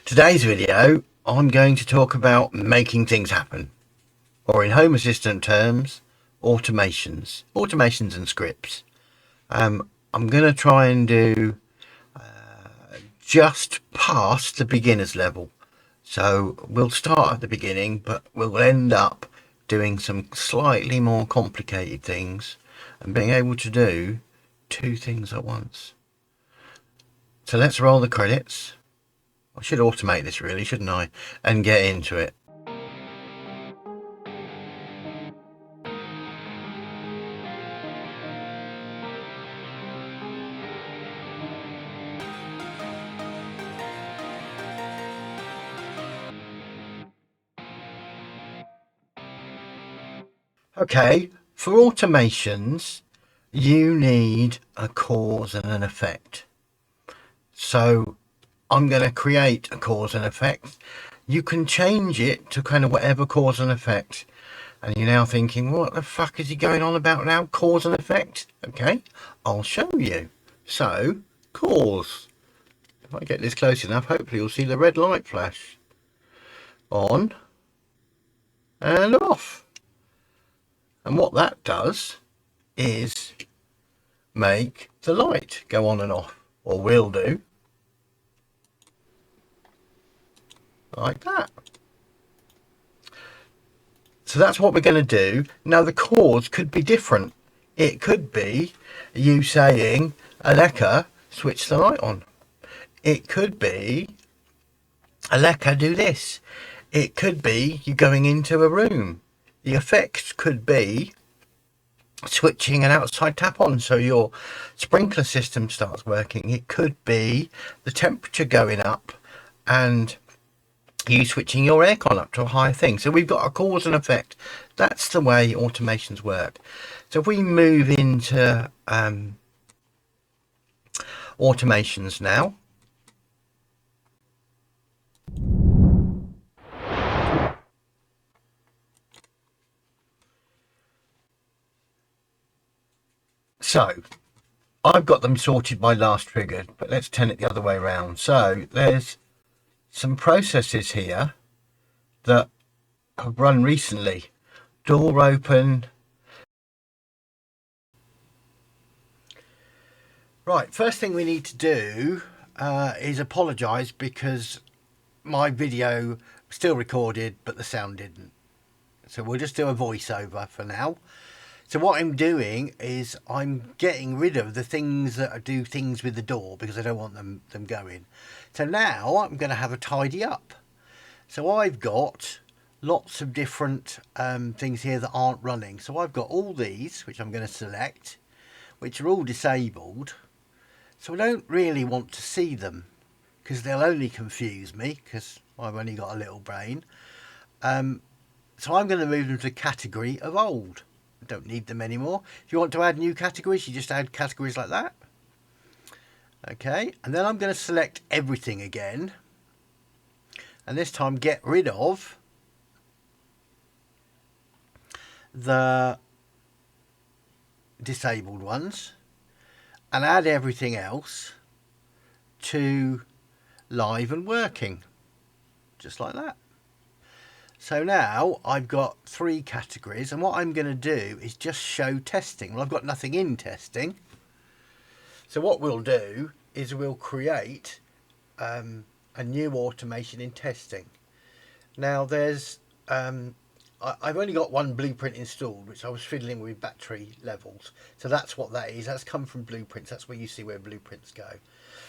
Today's video, I'm going to talk about making things happen, or in Home Assistant terms, automations and scripts. I'm going to try and do just past the beginner's level. So we'll start at the beginning, but we'll end up doing some slightly more complicated things and being able to do two things at once. So let's roll the credits. I should automate this really, shouldn't I? And get into it. Okay, for automations, you need a cause and an effect. So I'm going to create a cause and effect. You can change it to kind of whatever cause and effect. And you're now thinking, what the fuck is he going on about now? Cause and effect? Okay, I'll show you. So, cause. If I get this close enough, hopefully you'll see the red light flash. On and off. And what that does is make the light go on and off, or will do, like that. So that's what we're going to do. Now the cause could be different. It could be you saying, Alexa, switch the light on. It could be, Alexa, do this. It could be you going into a room. The effect could be switching an outside tap on so your sprinkler system starts working. It could be the temperature going up and you switching your aircon up to a higher thing. So we've got a cause and effect. That's the way automations work. So if we move into automations now, so I've got them sorted by last triggered, but let's turn it the other way around. So there's some processes here that have run recently. Door open. Right, first thing we need to do is apologise because my video still recorded but the sound didn't. So we'll just do a voiceover for now. So what I'm doing is I'm getting rid of the things that do things with the door because I don't want them going. So now I'm going to have a tidy up. So I've got lots of different things here that aren't running. So I've got all these, which I'm going to select, which are all disabled. So I don't really want to see them because they'll only confuse me because I've only got a little brain. So I'm going to move them to category of old. I don't need them anymore. If you want to add new categories, you just add categories like that. Okay, and then I'm going to select everything again. And this time get rid of the disabled ones and add everything else to live and working, just like that. So now I've got 3 categories, and what I'm going to do is just show testing. Well, I've got nothing in testing. So what we'll do is we'll create a new automation in testing. Now there's, I've only got one blueprint installed, which I was fiddling with battery levels. So that's what that is. That's come from blueprints. That's where you see where blueprints go.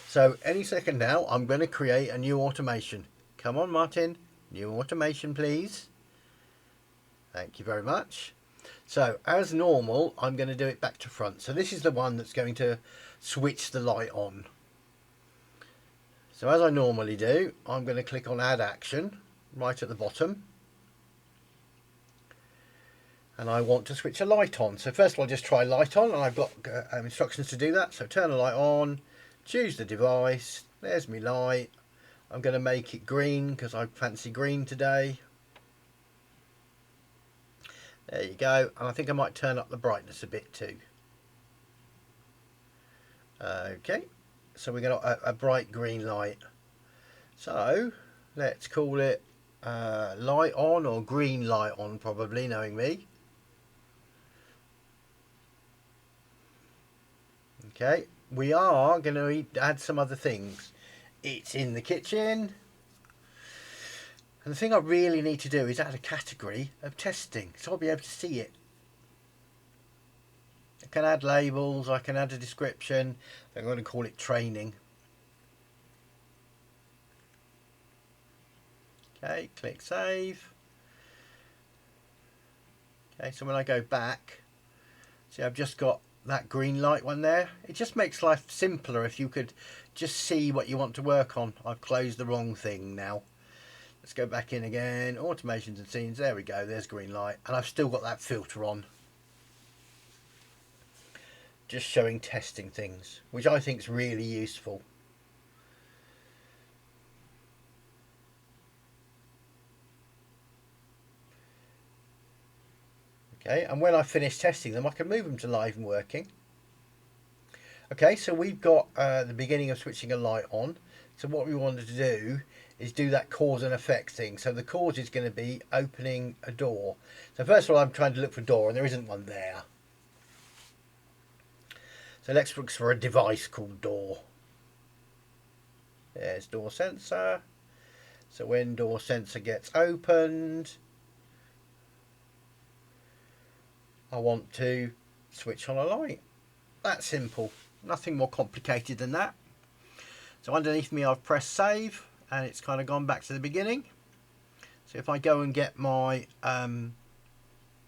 So any second now, I'm going to create a new automation. Come on, Martin. New automation, please. Thank you very much. So as normal, I'm going to do it back to front. So this is the one that's going to switch the light on. So as I normally do, I'm going to click on add action right at the bottom. And I want to switch a light on. So first of all, just try light on, and I've got instructions to do that. So turn the light on, choose the device, there's my light. I'm going to make it green because I fancy green today. There you go. And I think I might turn up the brightness a bit too. Okay, so we got a bright green light. So Let's call it light on, or green light on, probably, knowing me. Okay, we are going to add some other things. It's in the kitchen. And the thing I really need to do is add a category of testing, so I'll be able to see it. I can add labels, I can add a description. I'm going to call it training. Okay, click save. Okay, so when I go back, see, I've just got that green light one there. It just makes life simpler if you could just see what you want to work on. I've closed the wrong thing now. Let's go back in again. Automations and scenes. There we go. There's green light. And I've still got that filter on. Just showing testing things, which I think is really useful. Okay, and when I finish testing them, I can move them to live and working. Okay, so we've got the beginning of switching a light on. So what we wanted to do is do that cause and effect thing. So the cause is going to be opening a door. So first of all, I'm trying to look for a door, and there isn't one there. So let's look for a device called door. There's door sensor. So when door sensor gets opened, I want to switch on a light. That's simple. Nothing more complicated than that. So underneath me, I've pressed save, and it's kind of gone back to the beginning. So if I go and get my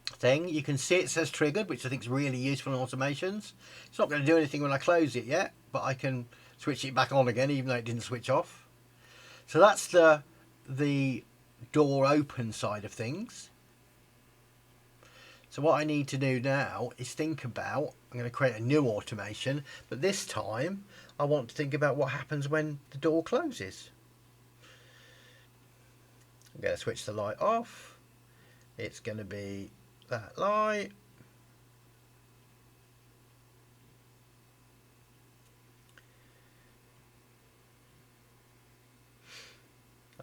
thing, you can see it says triggered, which I think is really useful in automations. It's not going to do anything when I close it yet, but I can switch it back on again, even though it didn't switch off. So that's the door open side of things. So what I need to do now is think about, I'm going to create a new automation, but this time I want to think about what happens when the door closes. I'm going to switch the light off. It's going to be that light.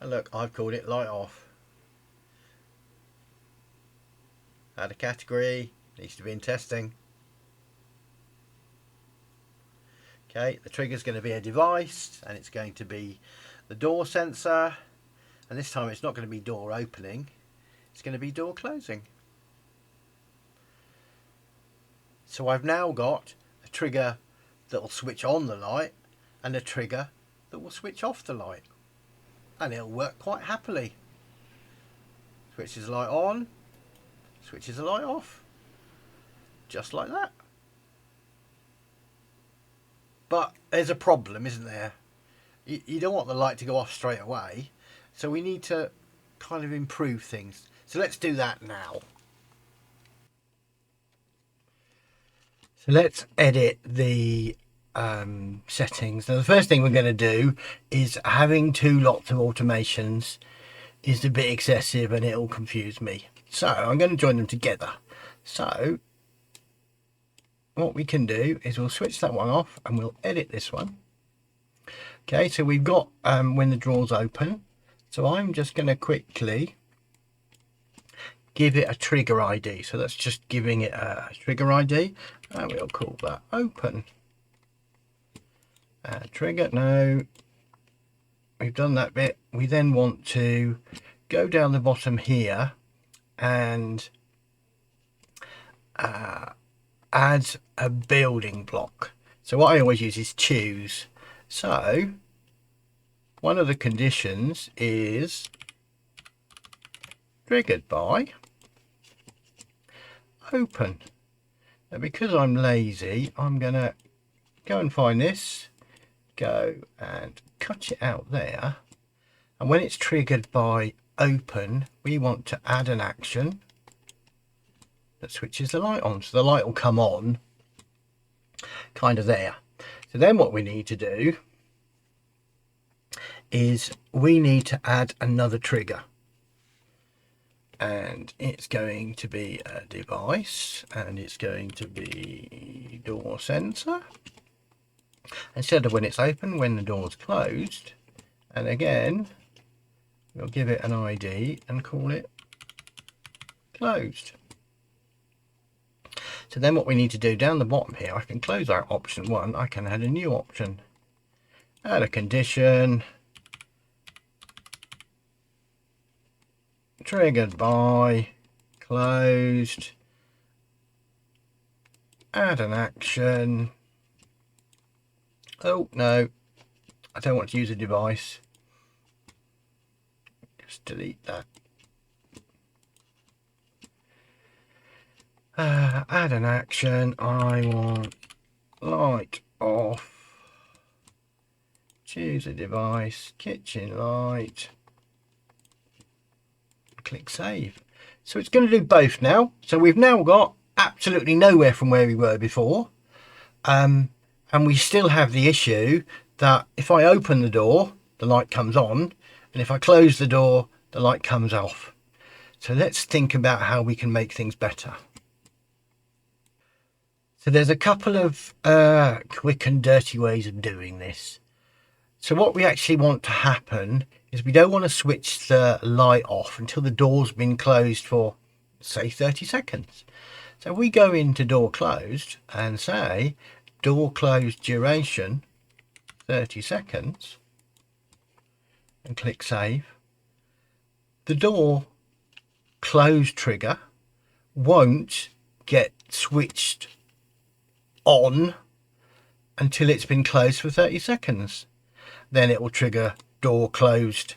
And look, I've called it light off. Add a category, needs to be in testing. Okay, the trigger is going to be a device, and it's going to be the door sensor, and this time it's not going to be door opening, it's going to be door closing. So I've now got a trigger that will switch on the light and a trigger that will switch off the light, and it'll work quite happily. Switches the light on, switches the light off, just like that. But there's a problem, isn't there? You don't want the light to go off straight away, so we need to kind of improve things. So let's do that now. So let's edit the settings. Now the first thing we're going to do is, having lots of automations is a bit excessive and it'll confuse me. So I'm going to join them together. So what we can do is we'll switch that one off and we'll edit this one. Okay, so we've got when the drawers open. So I'm just going to quickly give it a trigger ID. So that's just giving it a trigger ID, and we'll call that open. Trigger, no, we've done that bit. We then want to go down the bottom here and add a building block. So what I always use is choose. So one of the conditions is triggered by open. Now because I'm lazy, I'm gonna go and find this, go and cut it out there, and when it's triggered by open, we want to add an action that switches the light on. So the light will come on kind of there. So then what we need to do is we need to add another trigger, and it's going to be a device, and it's going to be door sensor. Instead of when it's open, when the door's closed, and again We'll give it an ID and call it closed. So then what we need to do down the bottom here, I can close out option 1, I can add a new option. Add a condition. Triggered by closed. Add an action. Oh no, I don't want to use a device. Just delete that. Add an action. I want light off. Choose a device. Kitchen light. Click save. So it's going to do both now. So we've now got absolutely nowhere from where we were before. And we still have the issue that if I open the door, the light comes on. And if I close the door, the light comes off. So let's think about how we can make things better. So there's a couple of quick and dirty ways of doing this. So what we actually want to happen is we don't want to switch the light off until the door's been closed for, say, 30 seconds. So we go into door closed and say door closed duration 30 seconds and click save. The door close trigger won't get switched on until it's been closed for 30 seconds. Then it will trigger door closed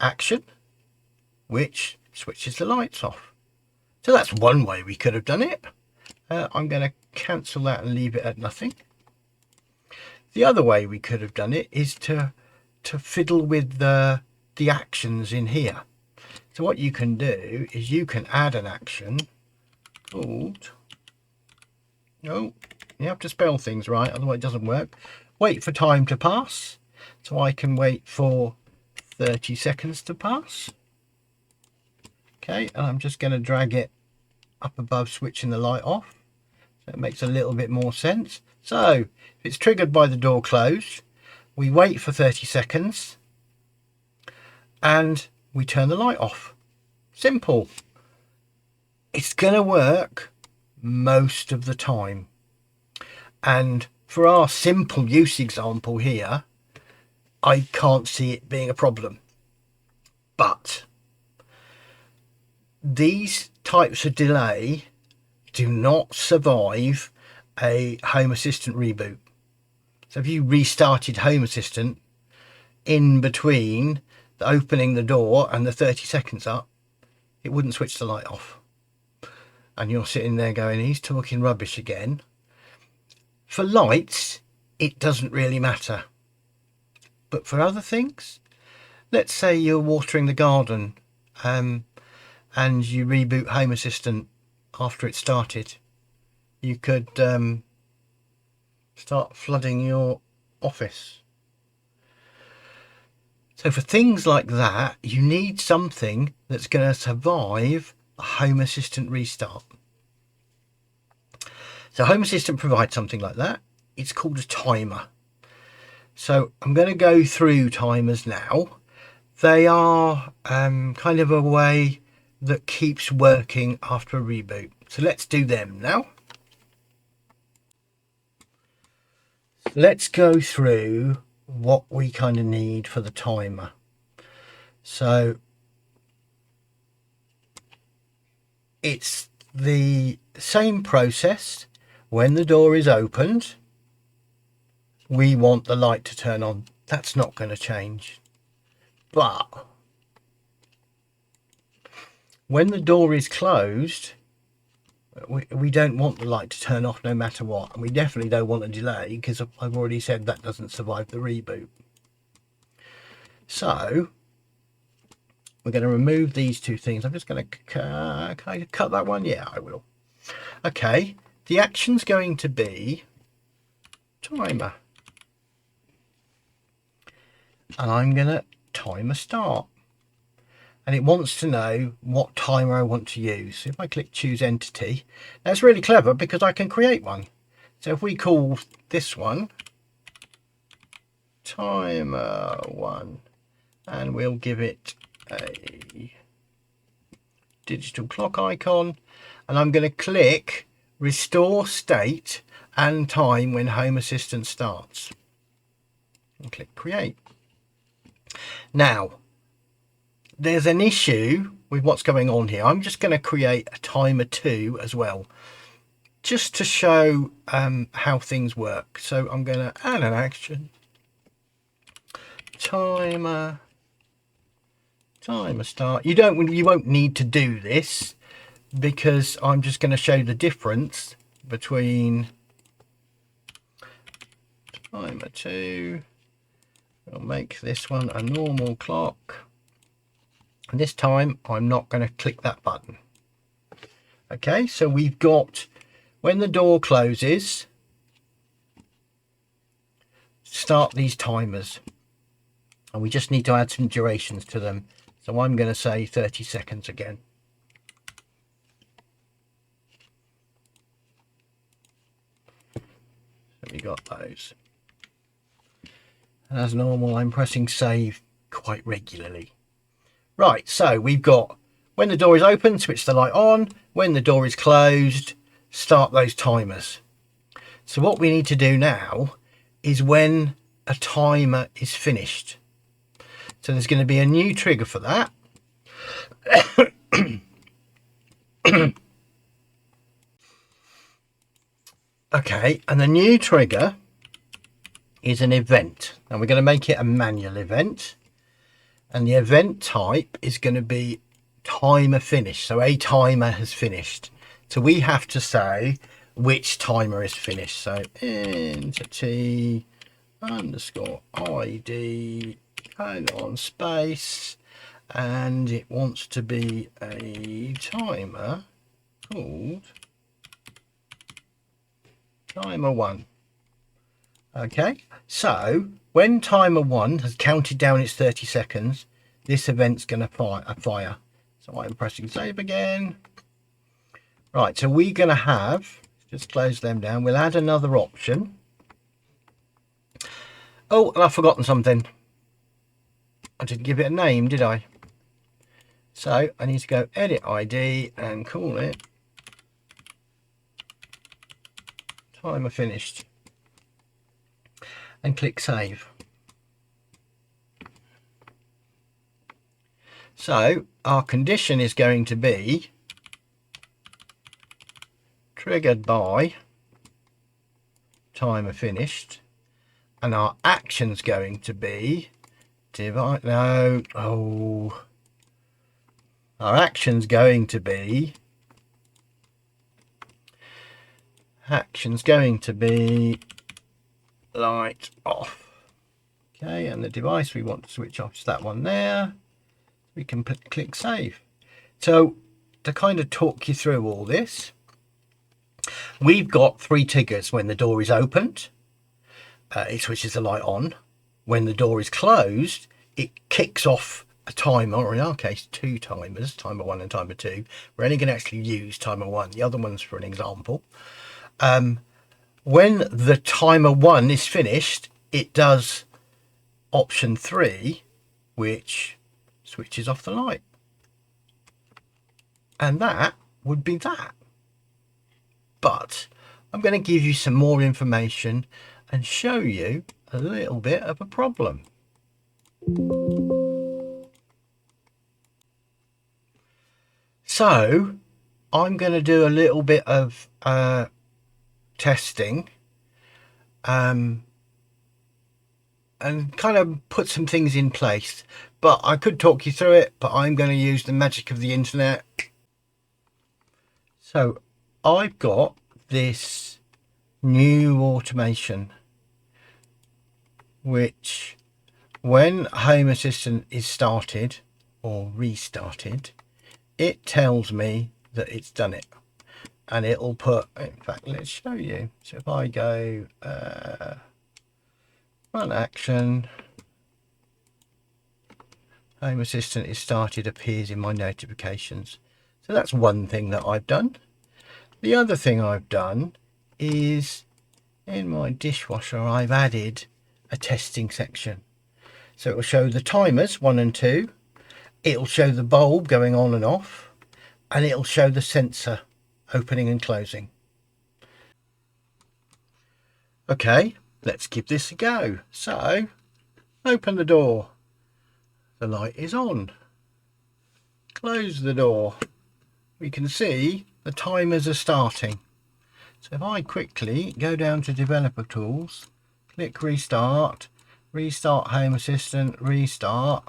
action, which switches the lights off. So that's one way we could have done it. I'm going to cancel that and leave it at nothing. The other way we could have done it is to fiddle with the actions in here. So what you can do is you can add an action called, no, you have to spell things right, otherwise it doesn't work. Wait for time to pass. So I can wait for 30 seconds to pass. Okay, and I'm just going to drag it up above switching the light off. So it makes a little bit more sense. So if it's triggered by the door closed, we wait for 30 seconds and we turn the light off. Simple. It's going to work most of the time. And for our simple use example here, I can't see it being a problem. But these types of delay do not survive a Home Assistant reboot. So if you restarted Home Assistant in between the opening the door and the 30 seconds up, it wouldn't switch the light off. And you're sitting there going, he's talking rubbish again. For lights, it doesn't really matter. But for other things, let's say you're watering the garden and you reboot Home Assistant after it started. You could start flooding your office. So for things like that, you need something that's going to survive a Home Assistant restart. So Home Assistant provides something like that. It's called a timer. So I'm going to go through timers now. They are kind of a way that keeps working after a reboot. So let's do them now. Let's go through what we kind of need for the timer. So it's the same process. When the door is opened, we want the light to turn on. That's not going to change. But when the door is closed, we don't want the light to turn off no matter what. And we definitely don't want a delay, because I've already said that doesn't survive the reboot. So we're going to remove these two things. I'm just going to can I cut that one? Yeah, I will. Okay, the action's going to be timer. And I'm going to timer start. And it wants to know what timer I want to use. So if I click choose entity, that's really clever because I can create one. So if we call this one timer 1, and we'll give it a digital clock icon, and I'm going to click restore state and time when Home Assistant starts, and click create. Now there's an issue with what's going on here. I'm just going to create a timer 2 as well, just to show how things work. So I'm going to add an action, timer start. You won't need to do this, because I'm just going to show the difference between timer 2. I'll make this one a normal clock, and this time I'm not going to click that button. Okay, so we've got when the door closes, start these timers, and we just need to add some durations to them. So I'm going to say 30 seconds again. So we got those. And as normal, I'm pressing save quite regularly. Right, so we've got when the door is open, switch the light on. When the door is closed, start those timers. So what we need to do now is when a timer is finished. So there's going to be a new trigger for that. Okay, and the new trigger is an event. Now we're going to make it a manual event, and the event type is going to be timer finished. So a timer has finished. So we have to say which timer is finished. So entity underscore ID colon space, and it wants to be a timer called timer 1. Okay, so when timer 1 has counted down its 30 seconds, this event's going to fire. So I'm pressing save again. Right, so we're going to have, just close them down, we'll add another option. Oh, and I've forgotten something. I didn't give it a name, did I? So I need to go edit ID and call it timer finished, and click save. So our condition is going to be triggered by timer finished, and our action's going to be our action's going to be light off. Okay, and the device we want to switch off is that one there. We can click save. So to kind of talk you through all this, we've got 3 triggers. When the door is opened, it switches the light on. When the door is closed, it kicks off a timer, or in our case 2 timers, timer 1 and timer 2. We're only going to actually use timer 1. The other one's for an example. When the timer 1 is finished, it does option 3, which switches off the light. And that would be that. But I'm going to give you some more information and show you a little bit of a problem. So I'm going to do a little bit of testing and kind of put some things in place, but I could talk you through it, but I'm going to use the magic of the internet. So I've got this new automation, which when Home Assistant is started or restarted, it tells me that it's done it, and it'll put, in fact, let's show you. So if I go run action, Home Assistant is started appears in my notifications. So that's one thing that I've done. The other thing I've done is in my dishwasher, I've added a testing section. So it will show the timers 1 and 2. It'll show the bulb going on and off, and it'll show the sensor opening and closing. Okay, let's give this a go. So open the door, the light is on. Close the door, we can see the timers are starting. So if I quickly go down to developer tools, click restart, restart Home Assistant, restart.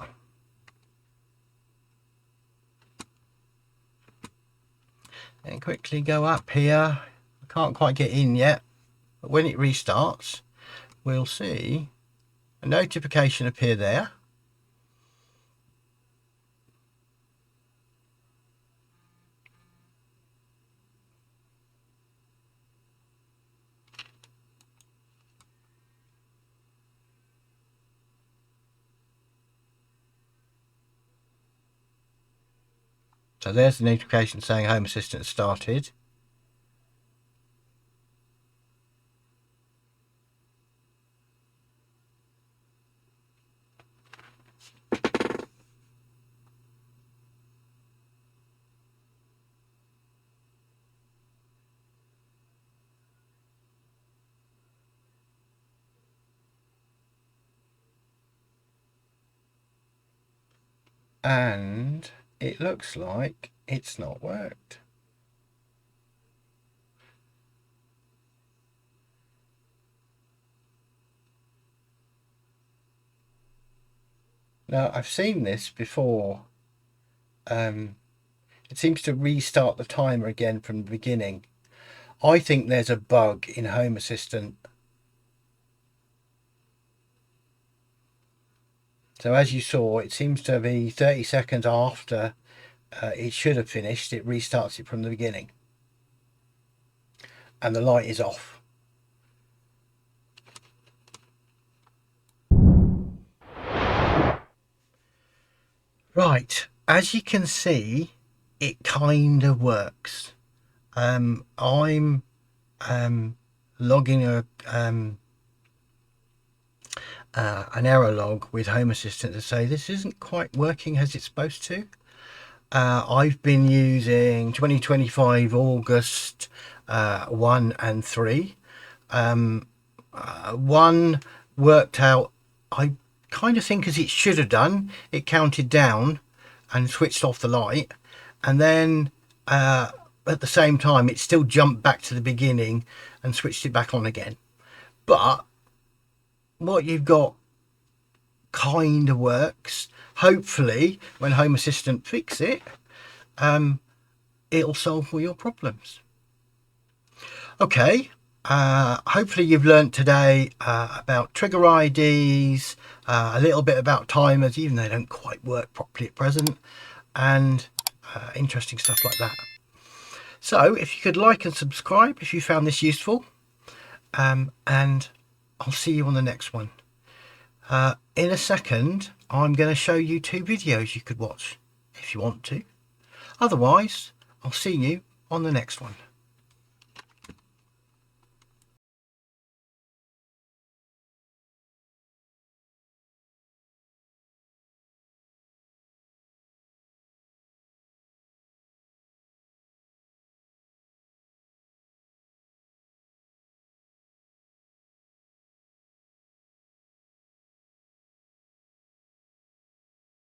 And quickly go up here. I can't quite get in yet, but when it restarts, we'll see a notification appear there. So there's the notification saying Home Assistant started. And it looks like it's not worked. Now I've seen this before. It seems to restart the timer again from the beginning. I think there's a bug in Home Assistant. So as you saw, it seems to be 30 seconds after it should have finished, it restarts it from the beginning. And the light is off. Right, as you can see, it kind of works. I'm logging an error log with Home Assistant to say this isn't quite working as it's supposed to. I've been using 2025 August 1 and 3. 1 worked out, I kind of think, as it should have done. It counted down and switched off the light, and then at the same time it still jumped back to the beginning and switched it back on again. But what you've got kind of works. Hopefully when Home Assistant fix it, it'll solve all your problems. Okay, hopefully you've learned today about trigger IDs, a little bit about timers, even though they don't quite work properly at present, and interesting stuff like that. So if you could like and subscribe if you found this useful, and I'll see you on the next one. In a second, I'm going to show you 2 videos you could watch if you want to. Otherwise, I'll see you on the next one.